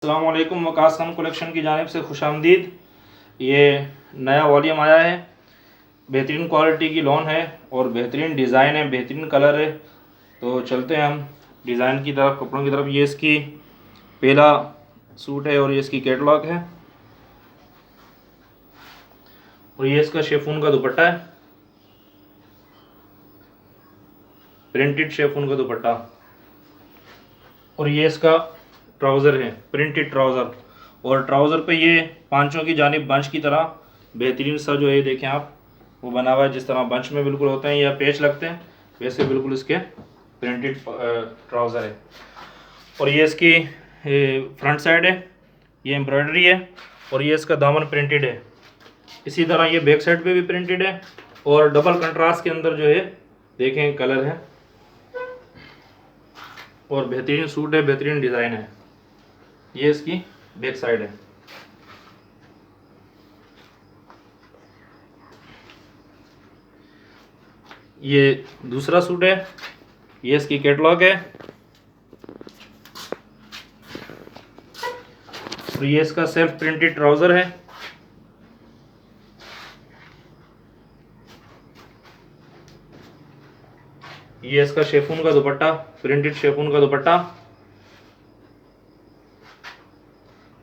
अस्सलाम वालेकुम। वकास खान कलेक्शन की जानिब से खुशामदीद। ये नया वॉल्यूम आया है, बेहतरीन क्वालिटी की लॉन है और बेहतरीन डिज़ाइन है, बेहतरीन कलर है। तो चलते हैं हम डिज़ाइन की तरफ, कपड़ों की तरफ। ये इसकी पहला सूट है और ये इसकी कैटलॉग है और ये इसका शेफून का दुपट्टा है, प्रिंटेड शेफून का दुपट्टा। और ये इसका ट्राउज़र है, प्रिंटेड ट्राउज़र। और ट्राउज़र पे ये पांचों की जानिब बंच की तरह बेहतरीन सा जो है देखें आप, वो बना हुआ है जिस तरह बंच में बिल्कुल होते हैं या पेच लगते हैं, वैसे बिल्कुल इसके प्रिंटेड ट्राउज़र है। और ये इसकी फ्रंट साइड है, ये एम्ब्रॉयडरी है और ये इसका दामन प्रिंटेड है। इसी तरह ये बैक साइड पे भी प्रिंटेड है और डबल कंट्रास्ट के अंदर जो है देखें कलर है और बेहतरीन सूट है, बेहतरीन डिज़ाइन है। ये इसकी बैक साइड है। ये दूसरा सूट है, ये इसकी कैटलॉग है और ये इसका सेल्फ प्रिंटेड ट्राउज़र है। ये इसका शेफून का दुपट्टा, प्रिंटेड शेफून का दुपट्टा।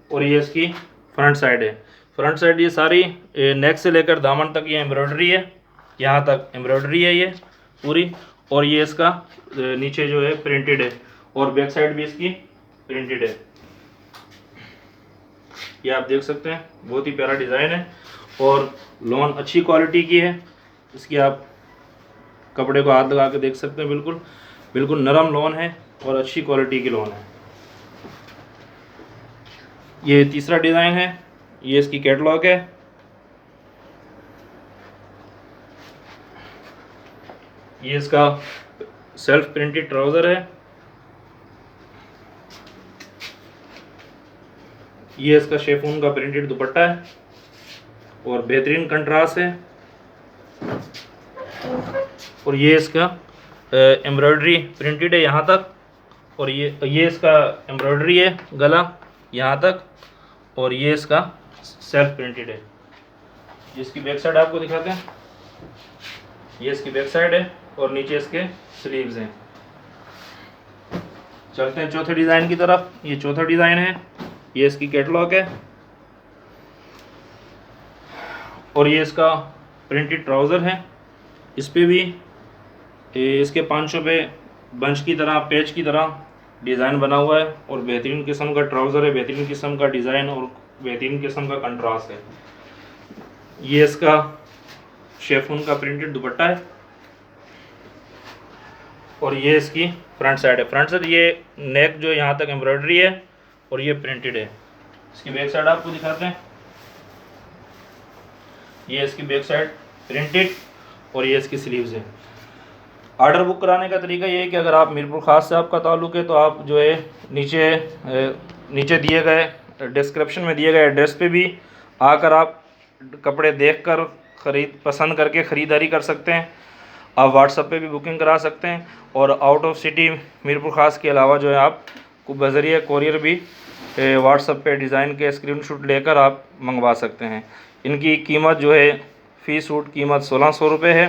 और ये इसकी फ्रंट साइड है। फ्रंट साइड ये सारी नेक से लेकर दामन तक ये एम्ब्रॉयडरी है, यहाँ तक एम्ब्रॉयडरी है ये पूरी। और ये इसका नीचे जो है प्रिंटेड है और बैक साइड भी इसकी प्रिंटेड है। ये आप देख सकते हैं, बहुत ही प्यारा डिज़ाइन है और लॉन अच्छी क्वालिटी की है। इसकी आप कपड़े को हाथ लगा के देख सकते हैं, बिल्कुल बिल्कुल नरम लॉन है और अच्छी क्वालिटी की लॉन है। ये तीसरा डिज़ाइन है, ये इसकी कैटलॉग है। ये इसका सेल्फ प्रिंटेड ट्राउज़र है। ये इसका शेफून का प्रिंटेड दुपट्टा है और बेहतरीन कंट्रास्ट है। और ये इसका एम्ब्रॉयडरी प्रिंटेड है यहाँ तक और ये इसका एम्ब्रॉयडरी है गला यहाँ तक और ये इसका सेल्फ प्रिंटेड है। इसकी बैक साइड आपको दिखाते हैं, ये इसकी बैक साइड है और नीचे इसके स्लीव्स हैं। चलते हैं चौथे डिज़ाइन की तरफ। ये चौथा डिज़ाइन है, ये इसकी कैटलॉग है और ये इसका प्रिंटेड ट्राउज़र है। इस पे भी इसके पांचों पे बंच की तरह, पेच की तरह डिज़ाइन बना हुआ है और बेहतरीन किस्म का ट्राउज़र है, बेहतरीन किस्म का डिज़ाइन और बेहतरीन किस्म का कंट्रास्ट है। ये इसका शेफून का प्रिंटेड दुपट्टा है और ये इसकी फ्रंट साइड है। फ्रंट साइड ये नेक जो यहाँ तक एम्ब्रॉयडरी है और ये प्रिंटेड है। इसकी बैक साइड आपको दिखाते हैं, ये इसकी बैक साइड प्रिंटेड और ये इसकी स्लीव्स है। ऑर्डर बुक कराने का तरीका ये है कि अगर आप मीरपुर ख़ास से आपका ताल्लुक़ है तो आप जो है नीचे दिए गए डिस्क्रिप्शन में दिए गए एड्रेस पे भी आकर आप कपड़े देखकर पसंद करके ख़रीदारी कर सकते हैं। आप व्हाट्सएप पे भी बुकिंग करा सकते हैं और आउट ऑफ सिटी मीरपुर ख़ास के अलावा जो है आप को बज़रिए कोरियर भी व्हाट्सएप पे डिज़ाइन के स्क्रीनशॉट लेकर आप मंगवा सकते हैं। इनकी कीमत जो है फ़ी सूट कीमत 1600 रुपये है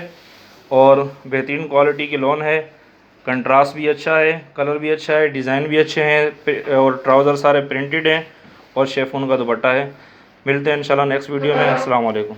और बेहतरीन क्वालिटी की लॉन है। कंट्रास्ट भी अच्छा है, कलर भी अच्छा है, डिज़ाइन भी अच्छे हैं और ट्राउज़र सारे प्रिंटेड हैं और शेफून का दुपट्टा है। मिलते हैं इंशाल्लाह नेक्स्ट वीडियो में। अस्सलाम वालेकुम।